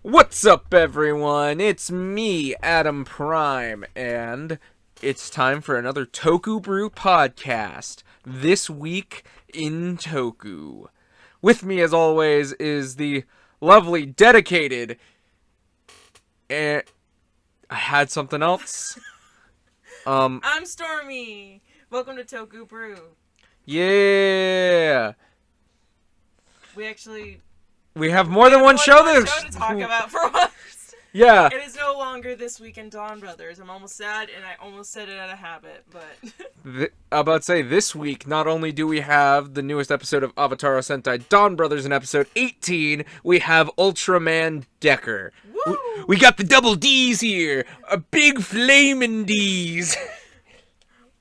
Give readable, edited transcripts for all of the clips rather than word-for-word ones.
What's up, everyone? It's me, Adam Prime, and it's time for another TokuBrew Podcast. This week in Toku. With me, as always, is the lovely, dedicated, and I had something else. I'm Stormy. Welcome to TokuBrew. Yeah. We have more than one show to talk about for once. Yeah. It is no longer This Week in DonBrothers. I'm almost sad, and I almost said it out of habit, but... I'm about to say, this week, not only do we have the newest episode of Avatar Sentai DonBrothers in episode 18, we have Ultraman Decker. Woo! We got the double D's here. A big flamin' D's.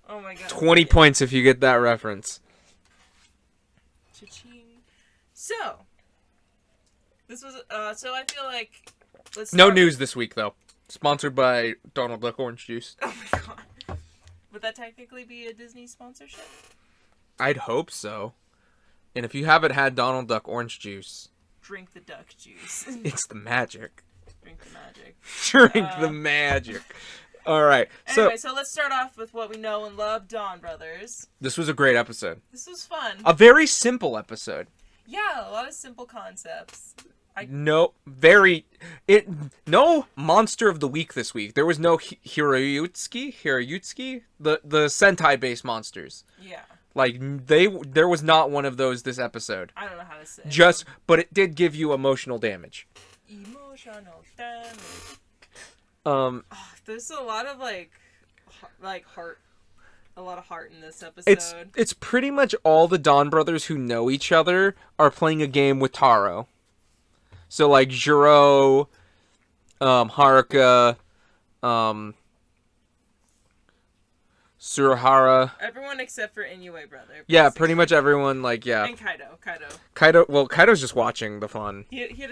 Oh my god. 20 points if you get that reference. Cha-ching. So, this was, so I feel like... No news this week, though. Sponsored by Donald Duck Orange Juice. Oh my god. Would that technically be a Disney sponsorship? I'd hope so. And if you haven't had Donald Duck Orange Juice... Drink the duck juice. It's the magic. Drink the magic. Drink the magic. Alright, anyway, so let's start off with what we know and love, DonBrothers. This was a great episode. This was fun. A very simple episode. Yeah, a lot of simple concepts. No monster of the week this week. There was no Hiroyutsuki, the Sentai based monsters. Yeah. Like there was not one of those this episode. I don't know how to say it. But it did give you emotional damage. Emotional damage. There's a lot of like heart. A lot of heart in this episode. It's pretty much all the DonBrothers who know each other are playing a game with Taro. So like Jiro, Haruka, Suruhara. Everyone except for Inoue brother. Basically. Yeah, pretty much everyone. Like yeah. And Kaido. Well, Kaido's just watching the fun. He had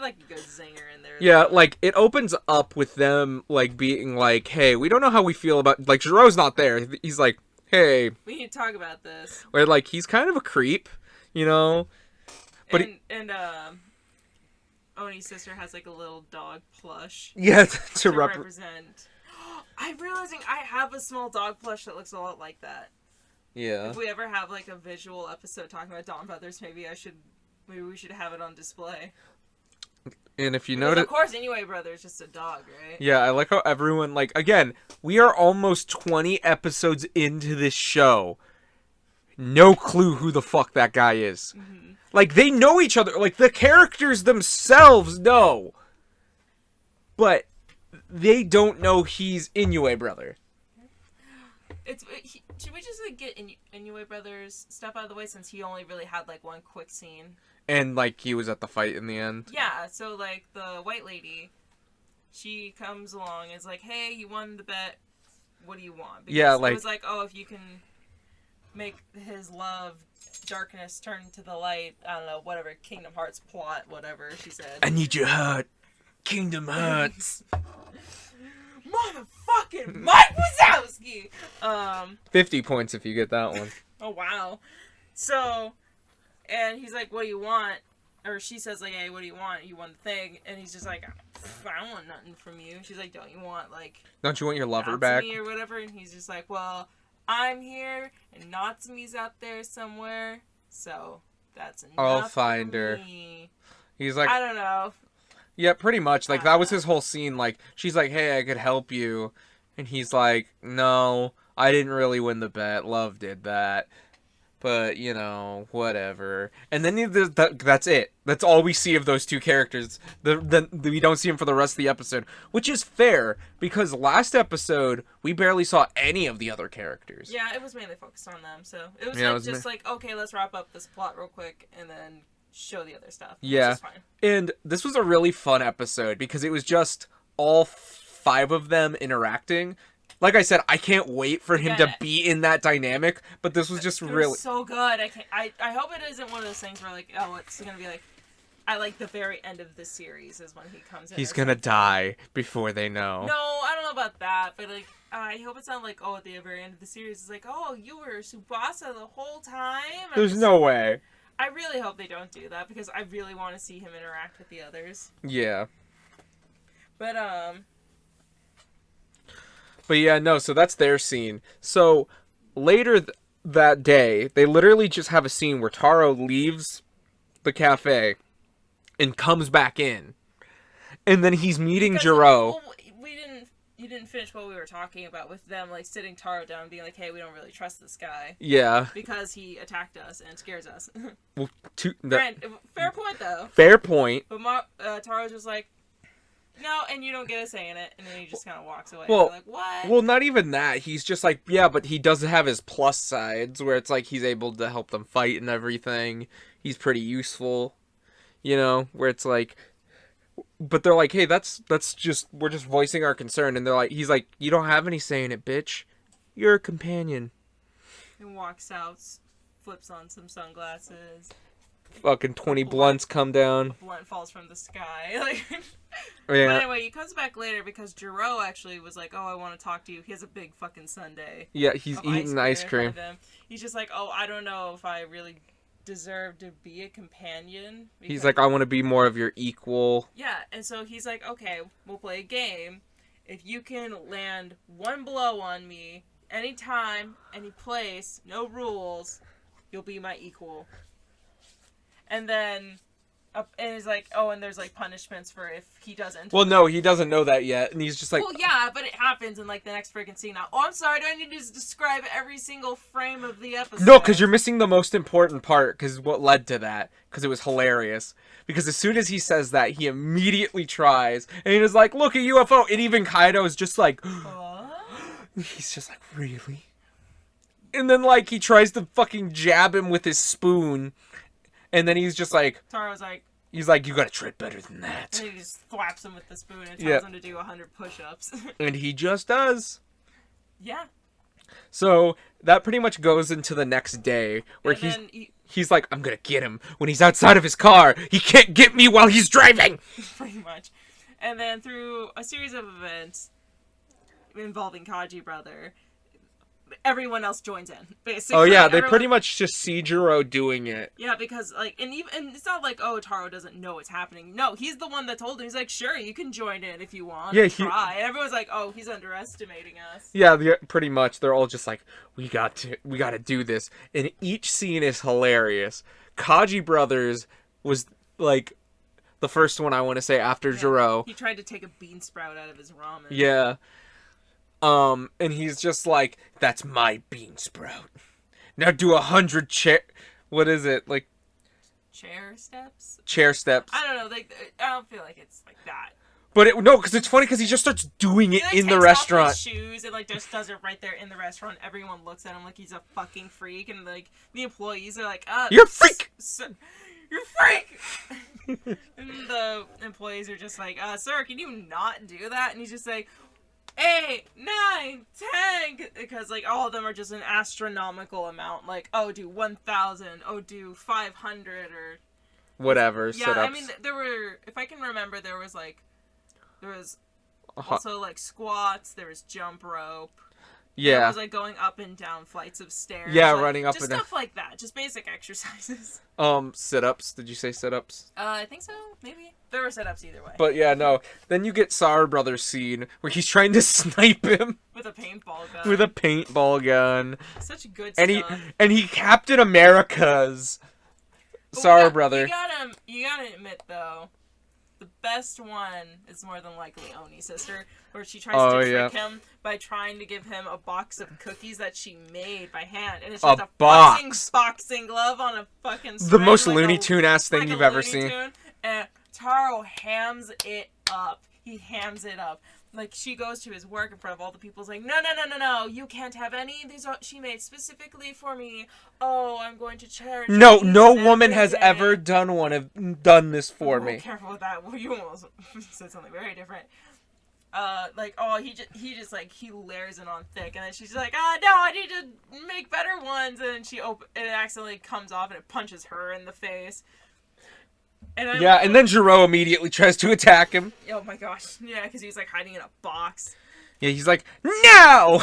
like a good zinger in there. Yeah, like it opens up with them like being like, "Hey, we don't know how we feel about." Like Jiro's not there. He's like, "Hey, we need to talk about this." Where like he's kind of a creep, you know. But Oni's sister has like a little dog plush. Yeah, to represent. I'm realizing I have a small dog plush that looks a lot like that. Yeah. If we ever have like a visual episode talking about DonBrothers, maybe we should have it on display. And if you notice, of course, Inoue brother is just a dog, right? Yeah, I like how everyone like again. We are almost 20 episodes into this show. No clue who the fuck that guy is. Mm-hmm. Like, they know each other. Like, the characters themselves know. But they don't know he's Inoue brother. Should we just, like, get Inoue brother's stuff out of the way since he only really had, like, one quick scene? And, like, he was at the fight in the end? Yeah, so, like, the white lady, she comes along and is like, hey, you won the bet. What do you want? Because yeah, like... it was like, oh, if you can make his love... darkness turned to the light. I don't know, whatever. Kingdom Hearts plot, whatever she said. I need your heart. Kingdom Hearts. Motherfucking Mike Wazowski! 50 points if you get that one. Oh, wow. So, and he's like, what do you want? Or she says, like, hey, what do you want? You want the thing. And he's just like, I don't want nothing from you. She's like, don't you want your lover back? Or whatever? And he's just like, well... I'm here, and Natsumi's out there somewhere, so that's enough. I'll find her. He's like, I don't know. Yeah, pretty much. Like, that was his whole scene. Like, she's like, hey, I could help you. And he's like, no, I didn't really win the bet. Love did that. But, you know, whatever. And then that's it. That's all we see of those two characters. We don't see them for the rest of the episode. Which is fair, because last episode, we barely saw any of the other characters. Yeah, it was mainly focused on them. So it was okay, let's wrap up this plot real quick, and then show the other stuff. Yeah. Which is fine. And this was a really fun episode, because it was just all 5 of them interacting. Like I said, I can't wait for him to be in that dynamic, but this was just really... so good. I hope it isn't one of those things where, like, oh, it's going to be, like, at, like, the very end of the series is when he comes in. He's going to die before they know. No, I don't know about that, but, like, I hope it's not, like, oh, at the very end of the series, it's like, oh, you were Tsubasa the whole time? There's no way. I really hope they don't do that because I really want to see him interact with the others. Yeah. But yeah, no, so that's their scene. So later that day, they literally just have a scene where Taro leaves the cafe and comes back in. And then he's meeting Jiro. Well, you didn't finish what we were talking about with them, like, sitting Taro down and being like, hey, we don't really trust this guy. Yeah. Because he attacked us and scares us. Well, fair point, though. Fair point. But Taro's just like, no, and you don't get a say in it. And then he just kind of walks away. Well, like, what? Well, not even that. He's just like, yeah, but he does have his plus sides where it's like he's able to help them fight and everything. He's pretty useful, you know, where it's like, but they're like, hey, that's just, we're just voicing our concern. And they're like, he's like, you don't have any say in it, bitch. You're a companion. And walks out, flips on some sunglasses. Fucking 20 blunts come down. A blunt falls from the sky. Like, yeah. But anyway, he comes back later because Jiro actually was like, oh, I want to talk to you. He has a big fucking sundae. Yeah, he's eating ice cream. He's just like, oh, I don't know if I really deserve to be a companion. He's like, I want to be more of your equal. Yeah, and so he's like, okay, we'll play a game. If you can land one blow on me, anytime, any place, no rules, you'll be my equal. And then, and he's like, oh, and there's like punishments for if he doesn't. Well, no, he doesn't know that yet, and he's just like, well, yeah, but it happens in like the next freaking scene now. Oh, I'm sorry, do I need to describe every single frame of the episode? No, because you're missing the most important part, because what led to that, because it was hilarious. Because as soon as he says that, he immediately tries, and he's like, look, a UFO, and even Kaido is just like, he's just like, really? And then, like, he tries to fucking jab him with his spoon, and then he's just like, Taro's like, he's like, you gotta tread better than that. And he just thwaps him with the spoon and tells him to do 100 push-ups. And he just does. Yeah. So that pretty much goes into the next day where he's like, I'm gonna get him when he's outside of his car. He can't get me while he's driving. Pretty much. And then through a series of events involving Kaji Brother, everyone else joins in, basically. Oh yeah, they pretty much just see Jiro doing it. Yeah, because like, and it's not like, oh, Taro doesn't know what's happening. No, he's the one that told him. He's like, sure, you can join in if you want. Yeah, try. And everyone's like, oh, he's underestimating us. Yeah, pretty much. They're all just like, we got to do this. And each scene is hilarious. Kaji Brothers was like the first one I want to say after Jiro. He tried to take a bean sprout out of his ramen. Yeah. And he's just like, that's my bean sprout. Now do 100 what is it? Like, chair steps? Chair steps. I don't know. I don't feel like it's like that. But no, because it's funny because he just starts doing it in the restaurant. Off his shoes and like just does it right there in the restaurant. Everyone looks at him like he's a fucking freak, and like the employees are like, "You're a freak! You're a freak!" And the employees are just like, "Sir, can you not do that?" And he's just like, 8, 9, 10, because like all of them are just an astronomical amount. Like, oh, do 1,000, oh, do 500 or whatever. Yeah, sit-ups. I mean, there were. If I can remember, there was also like squats. There was jump rope. Yeah. There was like going up and down flights of stairs. Yeah, like, running up and down. Just stuff like that. Just basic exercises. Sit-ups. Did you say sit-ups? I think so. Maybe. There were sit-ups either way. But yeah, no. Then you get Sara Brothers scene where he's trying to snipe him. With a paintball gun. With a paintball gun. Such a good stuff. And he Captain America's Sara Brother. You gotta admit, though, the best one is more than likely Oni's sister, where she tries to trick him by trying to give him a box of cookies that she made by hand, and it's just a boxing glove on a fucking string, the most Looney Tune ass thing you've ever seen. And Taro hams it up. He hams it up. Like, she goes to his work in front of all the people, like, no, you can't have any. These are she made specifically for me. Oh, I'm going to cherish. No woman has ever done this for me. Careful with that. Well, you almost said something very different. He layers it on thick, and then she's like, no, I need to make better ones, and it accidentally comes off, and it punches her in the face. And then Jiro immediately tries to attack him. Oh my gosh. Yeah, because he's like hiding in a box. Yeah, he's like, no!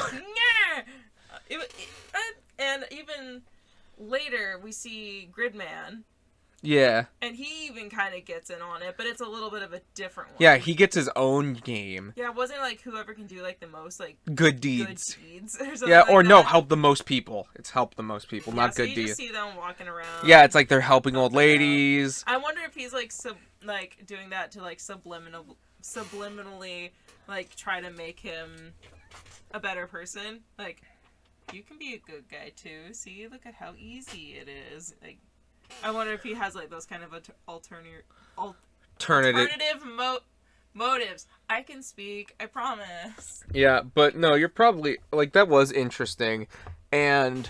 And even later we see Gridman. Yeah. And he even kind of gets in on it, but it's a little bit of a different one. Yeah, he gets his own game. Yeah, it wasn't like whoever can do like the most like good deeds. Or something yeah, like or that. no, help the most people. It's help the most people, not so good you deeds. Just see them walking around. Yeah, it's like they're helping old ladies. I wonder if he's like doing that to like subliminally like try to make him a better person. Like, you can be a good guy too. See, look at how easy it is. Like, I wonder if he has like those kind of alternative motives. I can speak. I promise. Yeah, but no, you're probably like that was interesting, and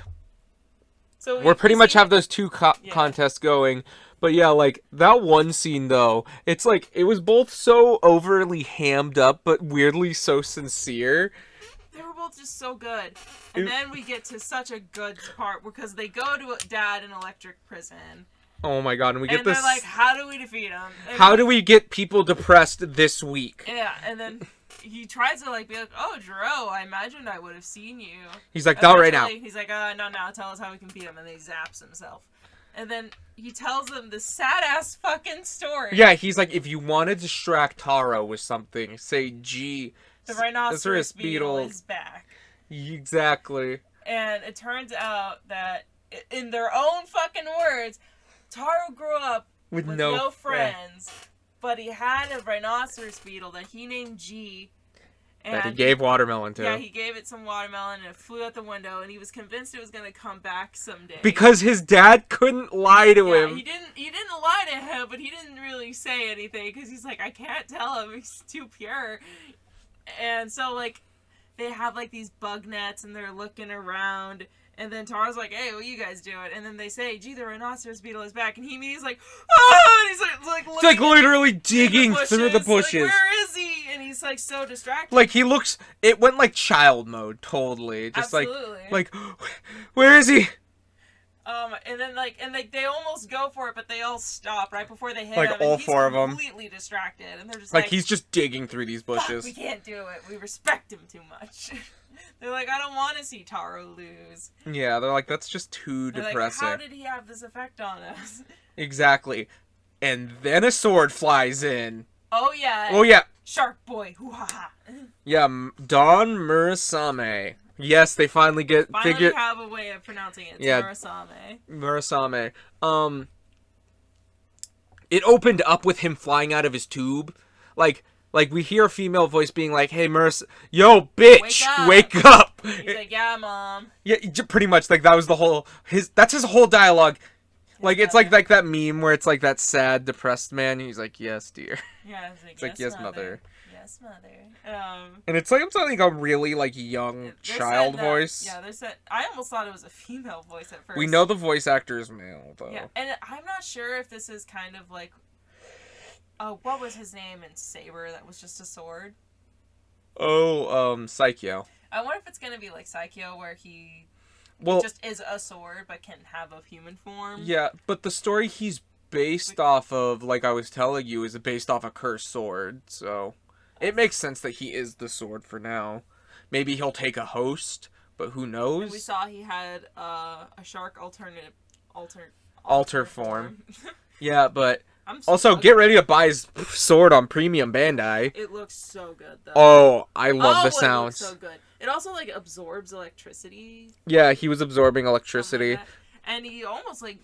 so we're pretty much have those two contests going. But yeah, like that one scene though, it's like it was both so overly hammed up, but weirdly so sincere. They were both just so good. And then we get to such a good part because they go to Dad in electric prison. Oh my god, and we get this. And they're like, how do we defeat him? And how do we get people depressed this week? Yeah, and then he tries to like be like, oh, Jiro, I imagined I would have seen you. He's like, not right now. He's like, no, tell us how we can beat him. And then he zaps himself. And then he tells them this sad-ass fucking story. Yeah, he's like, if you want to distract Taro with something, say, gee... The rhinoceros beetle is back. Exactly. And it turns out that, in their own fucking words, Taro grew up with no friends, but he had a rhinoceros beetle that he named G. And that he gave watermelon to. Yeah, he gave it some watermelon and it flew out the window, and he was convinced it was going to come back someday. Because his dad couldn't lie to him. He didn't lie to him, but he didn't really say anything because he's like, I can't tell him, he's too pure. And so, like, they have, like, these bug nets, and they're looking around, and then Taro's like, hey, what you guys doing? And then they say, gee, the rhinoceros beetle is back, and he immediately is like, ah! And he's like it's like literally digging through the bushes. Like, where is he? And he's, like, so distracted. Like, he looks, it went, like, child mode, totally. Just, Absolutely. like, where is he? And then, they almost go for it, but they all stop right before they hit like, him. all and four of them. Completely distracted, and they're just like, he's just digging through these bushes. We can't do it. We respect him too much. They're like, I don't want to see Taro lose. Yeah, they're like, that's just too depressing. Like, how did he have this effect on us? Exactly. And then a sword flies in. Oh, yeah. Oh, yeah. Shark Boy. Hoo-ha-ha. Yeah, Don MURASAME. Yes, they finally have a way of pronouncing it. It's MURASAME. MURASAME. It opened up with him flying out of his tube. Like we hear a female voice being like, hey, yo, bitch, wake up. He's like, yeah, Mom. Yeah, pretty much. Like, that was the whole, that's his whole dialogue. Like, it's like that meme where it's like that sad, depressed man. He's like, yes, dear. Yeah, it's like, yes, mother. Yes, Mother. And it's like, I'm sounding like a really, like, young child voice. Yeah, I almost thought it was a female voice at first. We know the voice actor is male, though. Yeah, and I'm not sure if this is kind of like, what was his name in Saber that was just a sword? Oh, Psycho. I wonder if it's going to be like Psycho, where he just is a sword, but can have a human form. Yeah, but the story he's based off of, like I was telling you, is based off a cursed sword, so... It makes sense that he is the sword for now. Maybe he'll take a host, but who knows? And we saw he had a shark alter form. Yeah, but also get ready to buy his sword on Premium Bandai. It looks so good, though. Oh, I love the sounds. It looks so good. It also like absorbs electricity. Yeah, he was absorbing electricity. And he almost like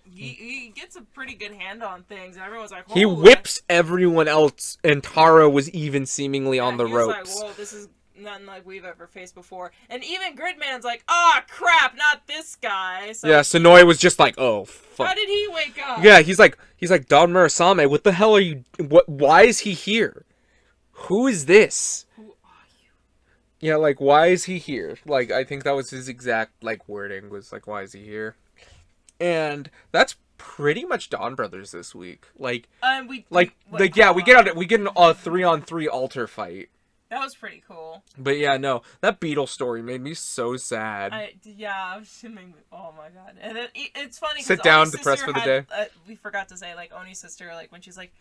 he gets a pretty good hand on things, and everyone's like, he whips everyone else, and Taro was even seemingly on the ropes. Like, whoa, this is nothing like we've ever faced before. And even Gridman's like, crap, not this guy. So yeah, Sonoy was just like, oh, fuck. How did he wake up? Yeah, he's like, Don MURASAME, what the hell are you, why is he here? Who is this? Who are you? Yeah, like, why is he here? Like, I think that was his exact, like, wording, was like, why is he here? And that's pretty much DonBrothers this week. Like, we get a 3-on-3 alter fight. That was pretty cool. But yeah, no, that beetle story made me so sad. Oh my god. And then it's funny. Sit down, depressed for the day. We forgot to say, like, Oni's sister, like, when she's like,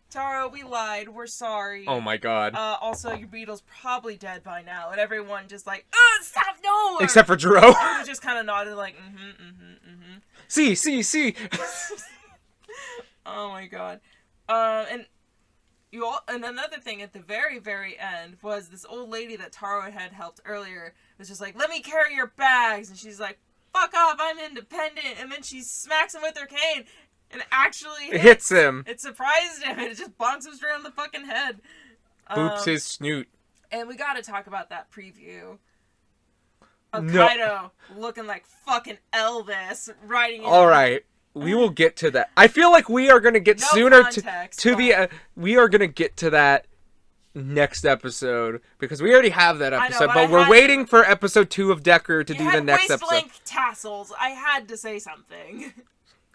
Taro, we lied. We're sorry. Oh my god. Also, your beetle's probably dead by now. And everyone just like, stop, no! Except for Jiro. Everyone just kind of nodded like, See. Oh my god. And another thing at the very, very end was this old lady that Taro had helped earlier was just like, let me carry your bags. And she's like, fuck off, I'm independent. And then she smacks him with her cane and actually hits him. It surprised him and it just bonks him straight on the fucking head. Boops his snoot. And we gotta talk about that preview of Kaido looking like fucking Elvis riding in. Alright. We will get to that. I feel like we are going to get we are going to get to that next episode because we already have that episode, but we're waiting for episode 2 of Decker to do the next episode. Waist-length tassels. I had to say something.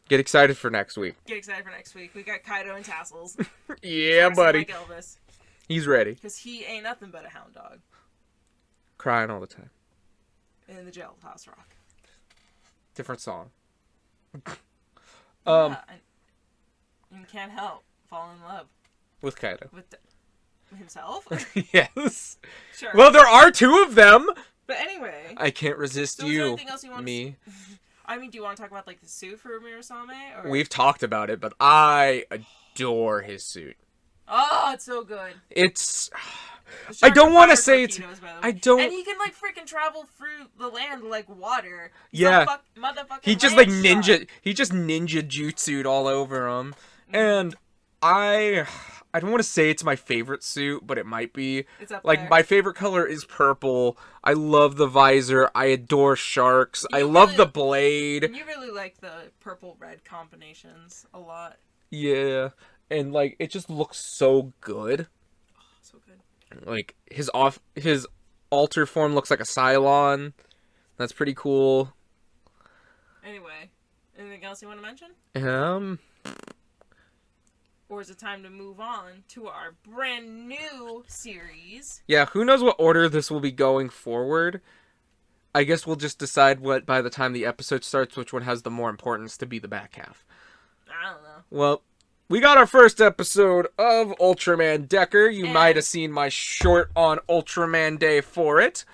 Get excited for next week. We got Kaido and tassels. Yeah, buddy. Like Elvis. He's ready. Because he ain't nothing but a hound dog. Crying all the time. In the Jailhouse Rock. Different song. You can't help fall in love with Kaido. With himself? Yes. Sure. Well, there are 2 of them. But anyway. I can't resist you. Is there anything else you want me. I mean, do you want to talk about like the suit for MURASAME? Or... We've talked about it, but I adore his suit. Oh, it's so good. It's... I don't want to say it's... I don't... And he can, like, freaking travel through the land like water. He's motherfucking he just, like, ninja... He just ninja jutsu'd all over him. And I don't want to say it's my favorite suit, but it might be. It's up like, there. my favorite color is purple. I love the visor. I adore sharks. I love the blade. You really like the purple-red combinations a lot. Yeah. And, like, it just looks so good. Oh, so good. Like, his alter form looks like a Cylon. That's pretty cool. Anyway, anything else you want to mention? Or is it time to move on to our brand new series? Yeah, who knows what order this will be going forward. I guess we'll just decide by the time the episode starts, which one has the more importance to be the back half. I don't know. Well... We got our first episode of Ultraman Decker. You might have seen my short on Ultraman Day for it.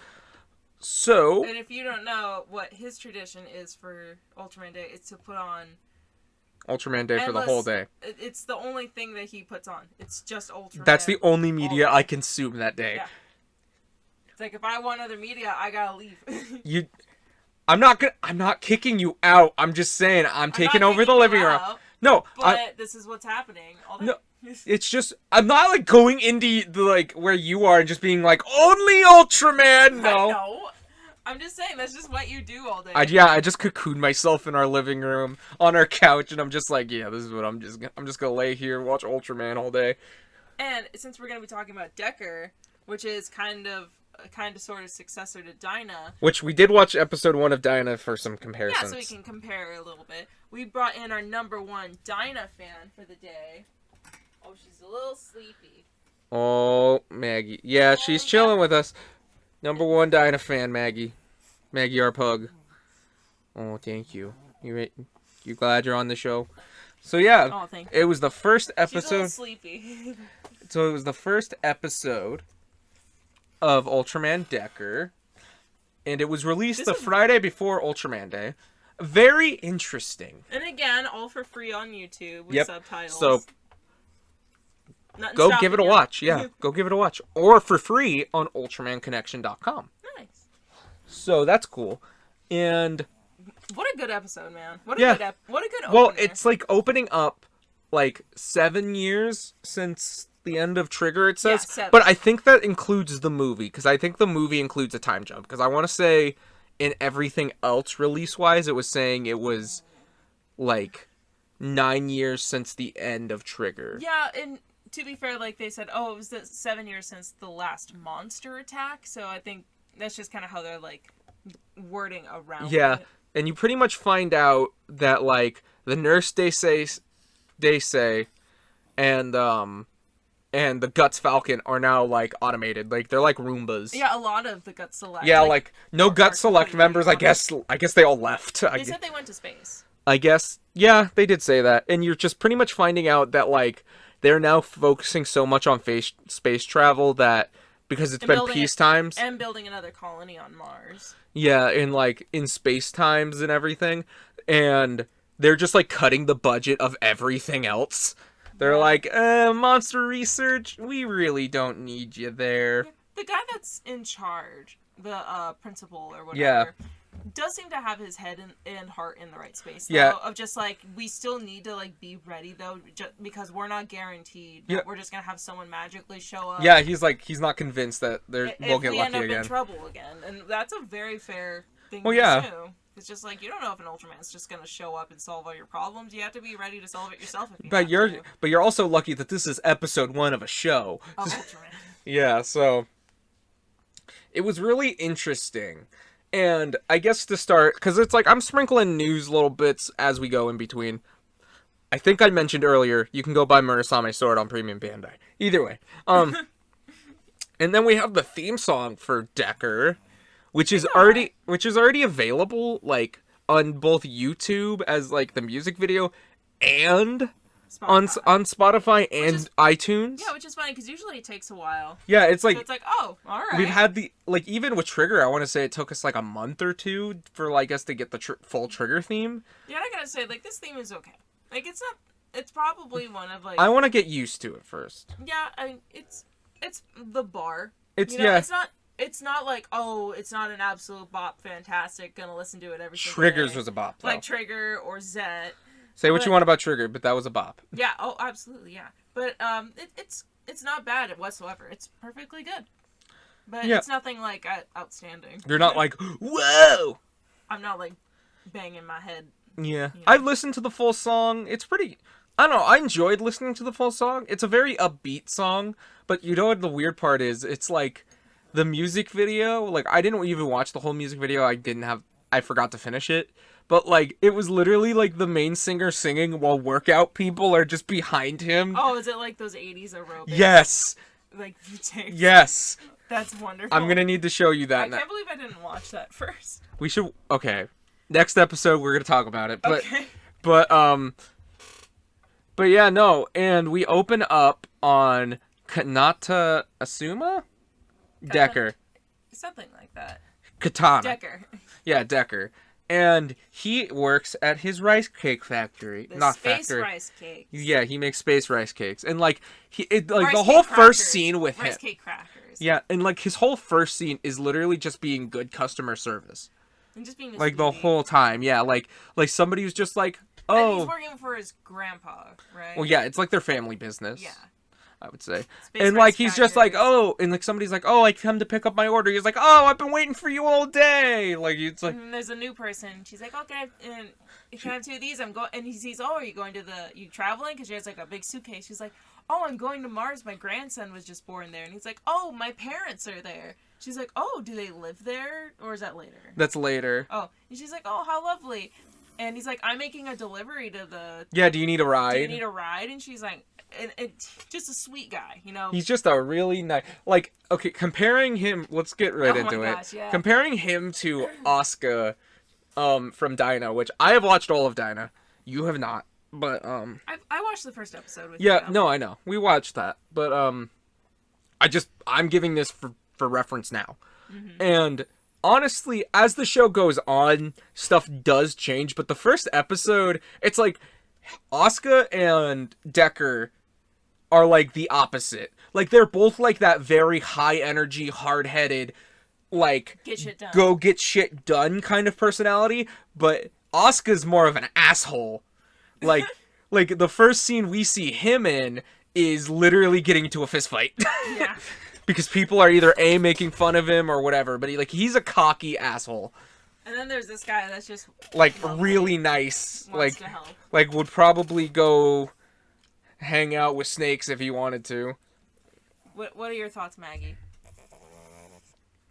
So... And if you don't know what his tradition is for Ultraman Day, it's to put on... Ultraman Day for the whole day. It's the only thing that he puts on. It's just Ultraman. That's the only media I consume that day. Yeah. It's like, if I want other media, I gotta leave. I'm not kicking you out. I'm just saying I'm taking over the living room. No, but this is what's happening. No, it's just I'm not like going into the like where you are and just being like only Ultraman. No, no, I'm just saying that's just what you do all day. I just cocooned myself in our living room on our couch, and I'm just like, yeah, this is what I'm just gonna lay here and watch Ultraman all day. And since we're gonna be talking about Decker, which is kind of sort of successor to Dyna. Which we did watch episode 1 of Dyna for some comparisons. Yeah, so we can compare a little bit. We brought in our #1 Dyna fan for the day. Oh, she's a little sleepy. Oh, Maggie. Yeah, she's chilling with us. #1 Dyna fan, Maggie. Maggie, our pug. Oh, thank you. You glad you're on the show? So yeah, thank you. It was the first episode. She's a little sleepy. So it was the first episode of Ultraman Decker, and it was released the Friday before Ultraman Day. Very interesting. And again, all for free on YouTube with subtitles. So go give it a watch. Yeah, go give it a watch. Or for free on UltramanConnection.com. Nice. So that's cool. And what a good episode, man. What a good opener. Well, it's like opening up like 7 years since the end of Trigger, it says. Yeah, 7. But I think that includes the movie, because I think the movie includes a time jump. Because I want to say in everything else release-wise, it was saying it was like 9 years since the end of Trigger. Yeah, and to be fair, like they said, it was 7 years since the last monster attack. So I think that's just kind of how they're like wording around it. And you pretty much find out that like the nurse they say and the Guts Falcon are now, like, automated. Like, they're like Roombas. Yeah, a lot of the Guts Select. Yeah, like no Guts Select members, I guess they all left. They said they went to space. I guess, yeah, they did say that. And you're just pretty much finding out that, like, they're now focusing so much on space travel that, because it's been peace times. And building another colony on Mars. Yeah, in space times and everything. and they're just like cutting the budget of everything else. They're like, monster research, we really don't need you there. The guy that's in charge, the principal or whatever, Yeah. does seem to have his head and heart in the right space. Though, Yeah. Of just like, we still need to like be ready though, because we're not guaranteed that we're just gonna have someone magically show up. Yeah, he's not convinced that we'll get lucky again. If we end up in trouble again, and that's a very fair thing to do. It's just like, you don't know if an Ultraman's just gonna show up and solve all your problems. You have to be ready to solve it yourself. If you But you're also lucky that this is episode 1 of a show. Of Ultraman. Yeah, so it was really interesting. And I guess to start, because it's like I'm sprinkling news little bits as we go in between. I think I mentioned earlier, you can go buy MURASAME Sword on Premium Bandai. Either way. And then we have the theme song for Decker, which is already available like on both YouTube as like the music video and on Spotify and iTunes. Yeah, which is funny because usually it takes a while. Yeah, it's like, so it's like, oh, all right. We've had even with Trigger, I want to say it took us like a month or two for like us to get the full Trigger theme. Yeah, I gotta say, like, this theme is okay. Like, it's probably one of like. I want to get used to it first. Yeah, I mean, it's the bar. It's It's not like, oh, it's not an absolute bop, fantastic, gonna listen to it every single Triggers day. was a bop, though. Like Trigger or Zet. Say what you want about Trigger, but that was a bop. Yeah, oh, absolutely, yeah. But it's not bad whatsoever. It's perfectly good. But it's nothing like outstanding. You're not like, whoa! I'm not like banging my head. Yeah. I've listened to the full song. It's pretty... I don't know, I enjoyed listening to the full song. It's a very upbeat song, but you know what the weird part is? It's like... The music video, like, I didn't even watch the whole music video. I forgot to finish it. But, like, it was literally, like, the main singer singing while workout people are just behind him. Oh, is it like those 80s aerobics? Yes! Like, VJs? Yes! That's wonderful. I'm gonna need to show you that. I can't believe I didn't watch that first. We should... Okay. Next episode, we're gonna talk about it. But, okay. But yeah, no. And we open up on Kanata Asuma? Decker. Something like that. Katana. Decker. Yeah, Decker. And he works at his rice cake factory. Space rice cakes. Yeah, he makes space rice cakes. And like the whole crackers. first scene with rice him. Cake crackers. Yeah, and like his whole first scene is literally just being good customer service. And just being like the whole time. Yeah, like somebody who's just like, oh. And he's working for his grandpa, right? Well, yeah, it's like their family business. Yeah. I would say. Space and like crackers. he's just like, oh, and like somebody's like, oh, I come to pick up my order. He's like, oh, I've been waiting for you all day. Like it's like, and there's a new person. She's like, okay, and can I have 2 of these? I'm going, and he sees, oh, are you going to you traveling? Because she has like a big suitcase. She's like, oh, I'm going to Mars. My grandson was just born there, and he's like, oh, my parents are there. She's like, oh, do they live there, or is that later? That's later. Oh, and she's like, oh, how lovely. And he's like, I'm making a delivery to the. Yeah, do you need a ride? Do you need a ride? And she's like, and just a sweet guy, you know. He's just a really nice, like, okay, comparing him, let's get right into it. Yeah. Comparing him to Asuka from Dyna, which I have watched all of Dyna. You have not, but I watched the first episode with yeah, you. no, I know. We watched that, but I'm giving this for reference now. Mm-hmm. And honestly, as the show goes on, stuff does change, but the first episode, it's like Asuka and Decker are like the opposite. Like they're both like that very high energy, hard-headed, like go get shit done kind of personality, but Asuka's more of an asshole. Like like the first scene we see him in is literally getting into a fist fight. Yeah. Because people are either A, making fun of him or whatever, but he's a cocky asshole. And then there's this guy that's just like really nice, wants to help. Like would probably go hang out with snakes if he wanted to. What are your thoughts, Maggie?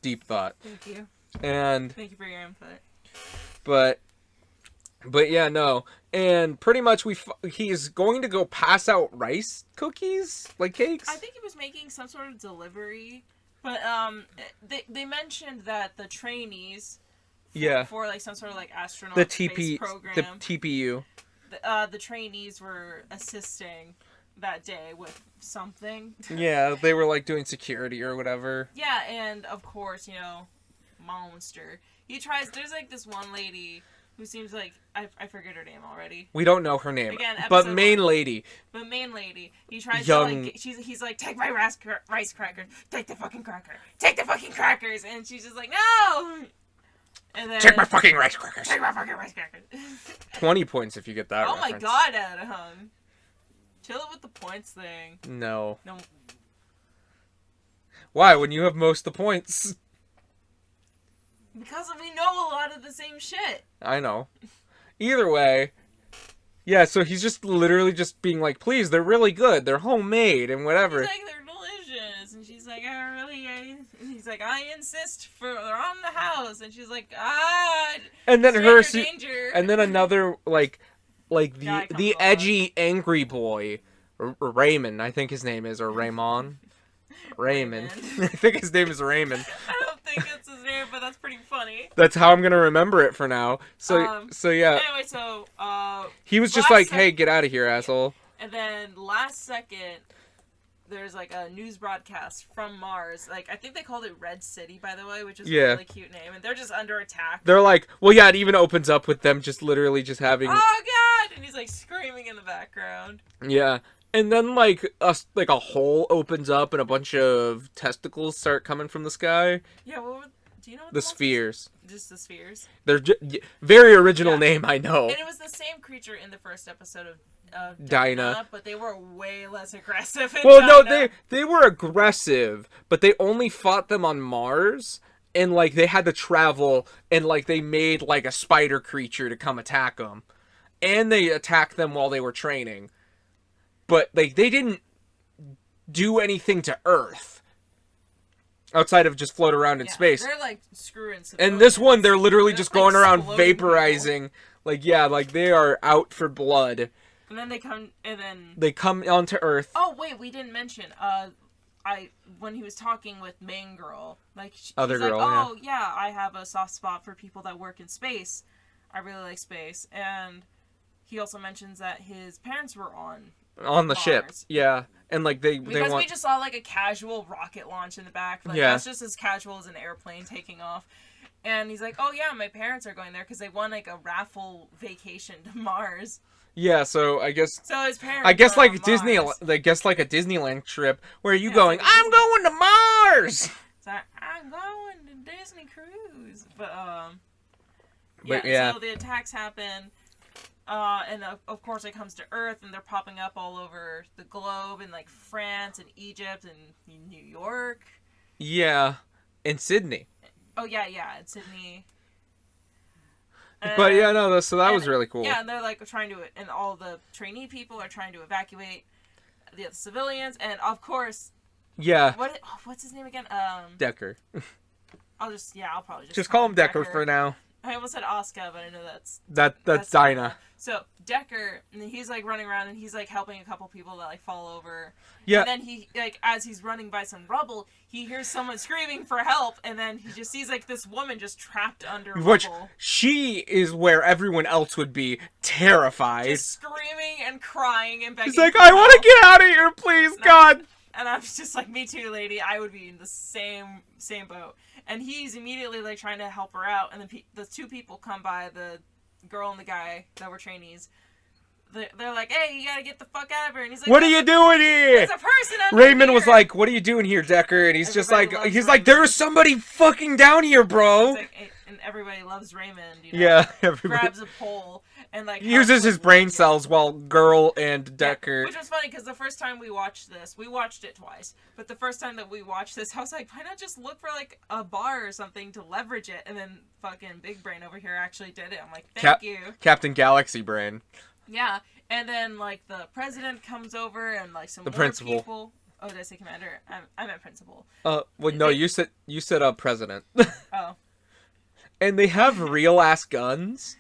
Deep thought. Thank you. And thank you for your input. But yeah, no. And pretty much he's going to go pass out rice cookies, like cakes. I think he was making some sort of delivery, but they mentioned that the trainees for like some sort of like astronaut space program, the TPU. The trainees were assisting that day with something. Yeah, they were like doing security or whatever. Yeah, and of course, you know, Monster. There's like this one lady who seems like I forget her name already. We don't know her name. Again, but main lady. The main lady. He tries Young... to like he's like, take my rice crackers. Take the fucking cracker. Take the fucking crackers. And she's just like, no. And then take my fucking rice crackers. Take my fucking rice crackers. 20 points if you get that. Oh reference. my god, Adam. Chill it with the points thing. No. No. Why? When you have most of the points. Because we know a lot of the same shit. I know. Either way. Yeah, so he's just literally just being like, please, they're really good. They're homemade and whatever. He's like, they're delicious. And she's like, and he's like, I insist they're on the house. And she's like, and then danger. And then another, like the edgy, angry boy, Raymond, I think his name is, or Raymond. Raymond. I think his name is Raymond. I don't think it's his name, but that's pretty funny. That's how I'm gonna remember it for now. So yeah. Anyway, so he was just like, "Hey, get out of here, asshole." And then last second, there's like a news broadcast from Mars. Like I think they called it Red City, by the way, which is a really cute name. And they're just under attack. They're like, well, yeah. It even opens up with them just literally just having. Oh God! And he's like screaming in the background. Yeah. And then, like a hole opens up and a bunch of testicles start coming from the sky. Yeah, do you know what the spheres? Just the spheres. They're very original name, I know. And it was the same creature in the first episode of Dinah, but they were way less aggressive. Well, no, they were aggressive, but they only fought them on Mars, and like they had to travel, and like they made like a spider creature to come attack them, and they attacked them while they were training. But like they didn't do anything to Earth outside of just float around in space. They're like screwing. And this one, they're literally just going around vaporizing. People. Like like they are out for blood. And then they come onto Earth. Oh wait, we didn't mention. When he was talking with main girl, like other girl. Like, oh yeah, I have a soft spot for people that work in space. I really like space, and he also mentions that his parents were on the Mars. Ship, yeah, and like we just saw like a casual rocket launch in the back. Like, that's just as casual as an airplane taking off. And he's like, "Oh yeah, my parents are going there because they won like a raffle vacation to Mars." Yeah, so I guess. So his parents. I guess like Disney. I guess like a Disneyland trip where you going. Like I'm going to Mars. It's like, I'm going to Disney cruise, but So the attacks happen. And of course it comes to Earth, and they're popping up all over the globe in like France and Egypt and New York. Yeah, and Sydney. Oh yeah, in Sydney. But yeah, no, so that was really cool. Yeah, and they're like and all the trainee people are trying to evacuate the civilians, and of course. Yeah. What's his name again? Decker. I'll probably just call him Decker for now. I almost said Oscar, but I know that's Dinah. So Decker, and he's like running around, and he's like helping a couple people that like fall over. Yeah. And then he like as he's running by some rubble, he hears someone screaming for help, and then he just sees like this woman just trapped under rubble. She is where everyone else would be terrified, just screaming and crying and begging. He's like, I want to get out of here, please, God. And I was just like, me too, lady. I would be in the same boat. And he's immediately like trying to help her out, and then the two people come by, the girl and the guy that were trainees. They're like, "Hey, you gotta get the fuck out of here!" And he's like, "What are you doing here?" There's a person under Raymond here. was like, "What are you doing here, Decker?" And he's just like, "There's somebody fucking down here, bro." And everybody loves Raymond. You know? Yeah, everybody grabs a pole and like uses his brain cells while Girl and Decker. Yeah, which was funny because the first time we watched this, we watched it twice. But the first time that we watched this, I was like, why not just look for like a bar or something to leverage it? And then fucking Big Brain over here actually did it. I'm like, thank you, Captain Galaxy Brain. Yeah, and then like the president comes over and like some principal. People. Oh, did I say commander? I meant principal. Well, no, you said president. Oh. And they have real ass guns.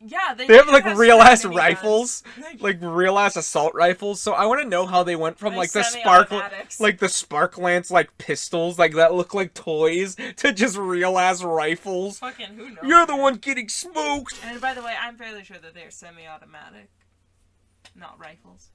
Yeah, they have like real ass rifles, like real ass assault rifles. So I want to know how they went from like the sparklance like pistols like that look like toys to just real ass rifles. Fucking who knows? You're the one getting smoked. And by the way, I'm fairly sure that they're semi-automatic, not rifles.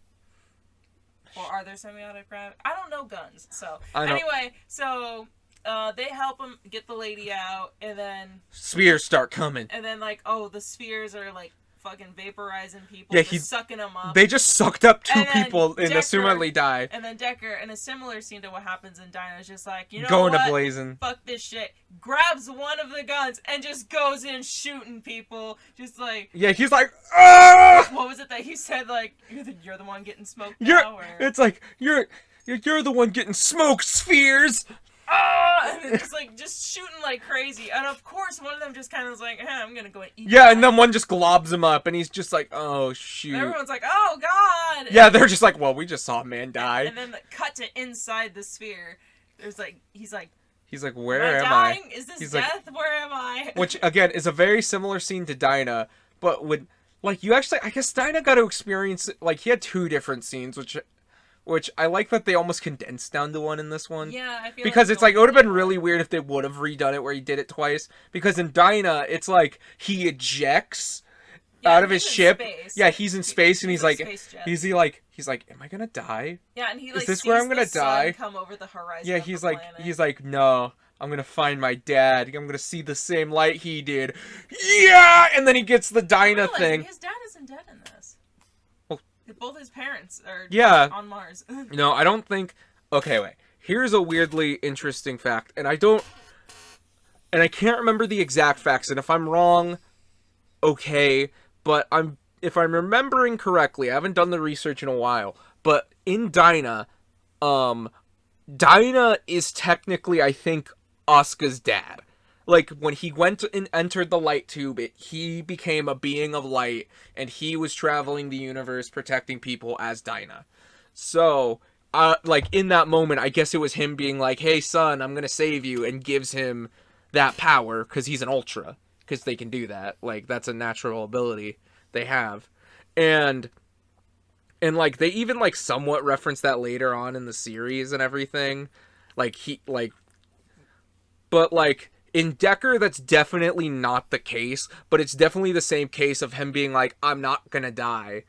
Or are there semi-automatic? I don't know guns. So anyway, so they help him get the lady out, and then spheres start coming. And then like, oh, the spheres are like fucking vaporizing people. Yeah, he's sucking them up. They just sucked up two people and assumedly died. And then Decker, in a similar scene to what happens in Dinah, is just like, you know going what? to blazing. Fuck this shit. Grabs one of the guns and just goes in shooting people. Just like, yeah, he's like, ah! What was it that he said? Like, you're the one getting smoked you're, now? Or... It's like you're the one getting smoked, spheres. And then just shooting like crazy, and of course one of them just kind of was like, I'm gonna go and eat. Yeah, and then one just globs him up, and he's just like, oh shoot. And everyone's like, oh god. Yeah, they're just like, well, we just saw a man die. And then cut to inside the sphere. There's like, he's like, where am I? I? Is this he's death? Like, where am I? Which again is a very similar scene to Dinah, but with like you actually, I guess Dinah got to experience like he had two different scenes, which I like that they almost condensed down to one in this one. Yeah, I feel because it's like it would have been really weird if they would have redone it where he did it twice. Because in Dinah, it's like he ejects out of his ship. Space. Yeah, he's in space and he's like, he's like, am I gonna die? Yeah, and he like, is this sees where I'm gonna the sun die? come over the horizon. Yeah, he's like, no, I'm gonna find my dad. I'm gonna see the same light he did. Yeah, and then he gets the Dinah thing. His dad isn't dead in this. Well, both his parents are on Mars. No, I don't think. Okay, wait. Here's a weirdly interesting fact, and I can't remember the exact facts, and if I'm wrong, okay. But if I'm remembering correctly, I haven't done the research in a while. But in Dinah, Dinah is technically, I think, Asuka's dad. Like, when he went and entered the light tube, he became a being of light, and he was traveling the universe protecting people as Dinah. So, like, in that moment, I guess it was him being like, hey, son, I'm gonna save you, and gives him that power, because he's an Ultra. Because they can do that. Like, that's a natural ability they have. And like, they even, like, somewhat reference that later on in the series and everything. But, like, in Decker, that's definitely not the case, but it's definitely the same case of him being like, I'm not gonna die.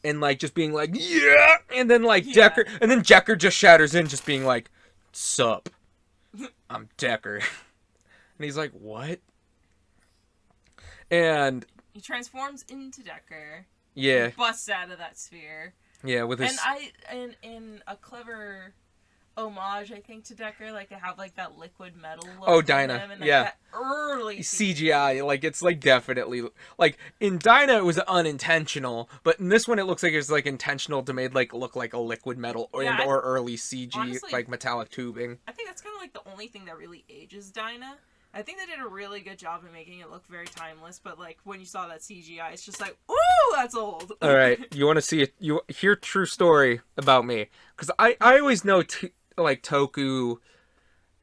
And, like, just being like, yeah! And then, like, Decker, and then Decker just shatters in, just being like, sup? I'm Decker. And he's like, what? And he transforms into Decker. Yeah. Busts out of that sphere. Yeah, with his... And in a clever homage, I think, to Decker, like, they have, like, that liquid metal look. Oh, Dinah. And, like, yeah. that early CGI. Like, it's, like, definitely... Like, in Dinah, it was unintentional, but in this one, it looks like it's, like, intentional to make, like, look like a liquid metal or early CG, honestly, like, metallic tubing. I think that's kind of, like, the only thing that really ages Dinah. I think they did a really good job of making it look very timeless, but, like, when you saw that CGI, it's just like, ooh, that's old. All right, you want to see it? You hear true story about me, because I always know like Toku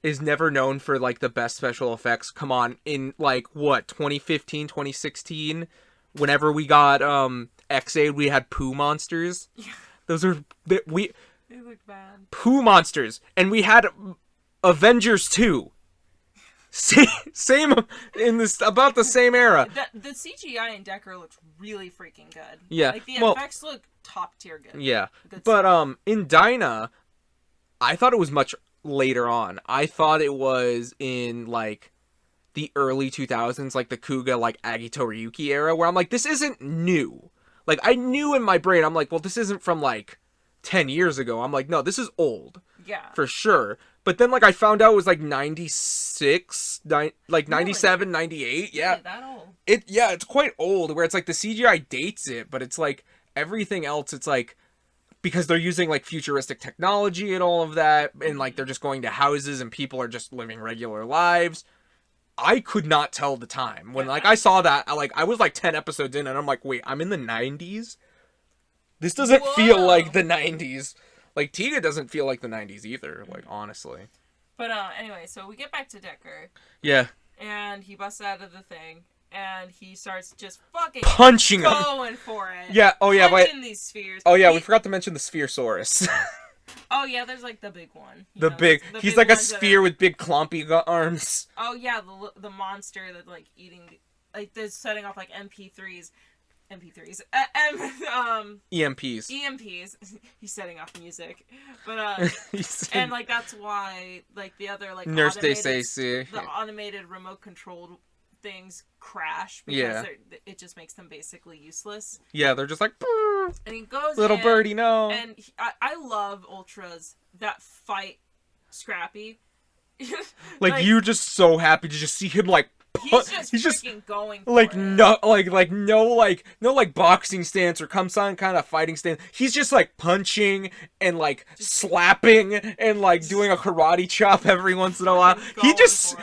is never known for like the best special effects. Come on, in like what 2015, 2016, whenever we got X-Aid, we had poo monsters. Yeah. Those are they look bad. Poo monsters, and we had Avengers 2. Same in this about the same era. The CGI in Decker looks really freaking good. Yeah, like the effects look top tier good. Yeah, but in Dinah, I thought it was much later on. I thought it was in like the early 2000s, like the Kuga, like Agito Ryuki era, where I'm like, this isn't new. Like I knew in my brain, I'm like, well, this isn't from like 10 years ago. I'm like, no, this is old. Yeah, for sure. But then, like, I found out it was, like, 96, like, 97, 98, yeah. Really, that old? It's quite old, where it's, like, the CGI dates it, but it's, like, everything else, it's, like, because they're using, like, futuristic technology and all of that, and, like, they're just going to houses and people are just living regular lives. I could not tell the time. When, like, I saw that, I was, like, 10 episodes in, and I'm like, wait, I'm in the 90s? This doesn't feel like the 90s. Like, Tiga doesn't feel like the 90s either, like, honestly. But, anyway, so we get back to Decker. Yeah. And he busts out of the thing, and he starts just fucking punching going for it. Yeah, oh yeah, punching these spheres. Oh yeah, we forgot to mention the Spherosaurus. Oh yeah, there's, like, the big one. He's like a sphere with big clompy arms. Oh yeah, the monster that's, like, eating, like, they're setting off, like, MP3s. MP3s. EMPs. EMPs. He's setting off music, but and like that's why like the other like Nurse de automated, Stacy. the automated remote controlled things crash because it just makes them basically useless. Yeah, they're just like, brrr, and he goes little in, birdie, no. And I love Ultras that fight Scrappy. like you're just so happy to just see him like. He's just going for like it. no boxing stance or some kind of fighting stance. He's just like punching and like slapping and like doing a karate chop every once in a while. He just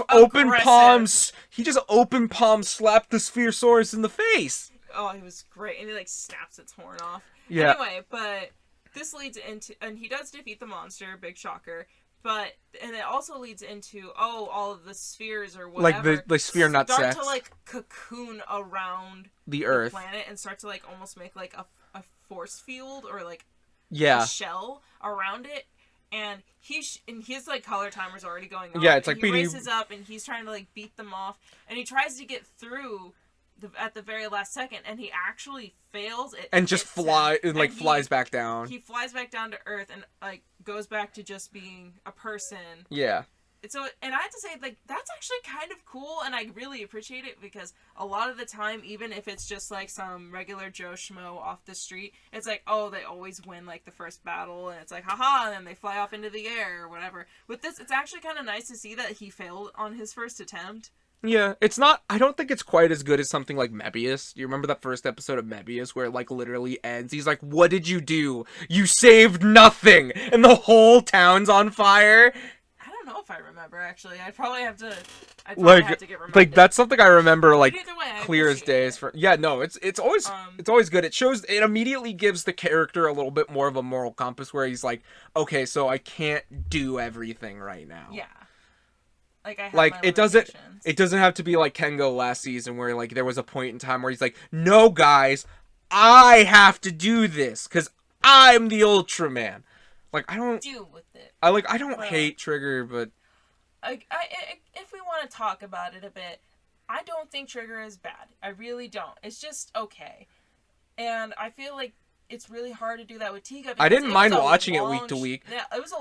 open palms. He just open palm slapped the Spherosaurus in the face. Oh, he was great, and he like snaps its horn off. Yeah. Anyway, but this leads into, and he does defeat the monster. Big shocker. And it also leads into all of the spheres or whatever, like the sphere nut start sets to like cocoon around the Earth planet and start to like almost make like a force field or like a shell around it. And his like color timer's already going on. Yeah, it's like he races up and he's trying to like beat them off, and he tries to get through at the very last second, and he actually fails it and just flies back down. He flies back down to Earth and like goes back to just being a person. Yeah. And I have to say, like, that's actually kind of cool, and I really appreciate it, because a lot of the time, even if it's just like some regular Joe Schmo off the street, it's like, oh, they always win like the first battle, and it's like, haha, and then they fly off into the air or whatever. With this, it's actually kind of nice to see that he failed on his first attempt. Yeah, it's not, I don't think it's quite as good as something like Mebius. You remember that first episode of Mebius where it like literally ends? He's like, what did you do? You saved nothing! And the whole town's on fire! I don't know if I remember, actually. I'd probably have to get reminded. Like, that's something I remember, like, way, clear as day. Yeah, no, it's always good. It immediately gives the character a little bit more of a moral compass where he's like, okay, so I can't do everything right now. Yeah. Like, I have like my it limitations. doesn't have to be like Kengo last season where like there was a point in time where he's like, no guys, I have to do this because I'm the Ultraman. Like, I don't deal with it. I don't hate Trigger, but if we want to talk about it a bit, I don't think Trigger is bad. I really don't. It's just okay. And I feel like it's really hard to do that with Tiga. I didn't mind watching it week to week. Yeah, it was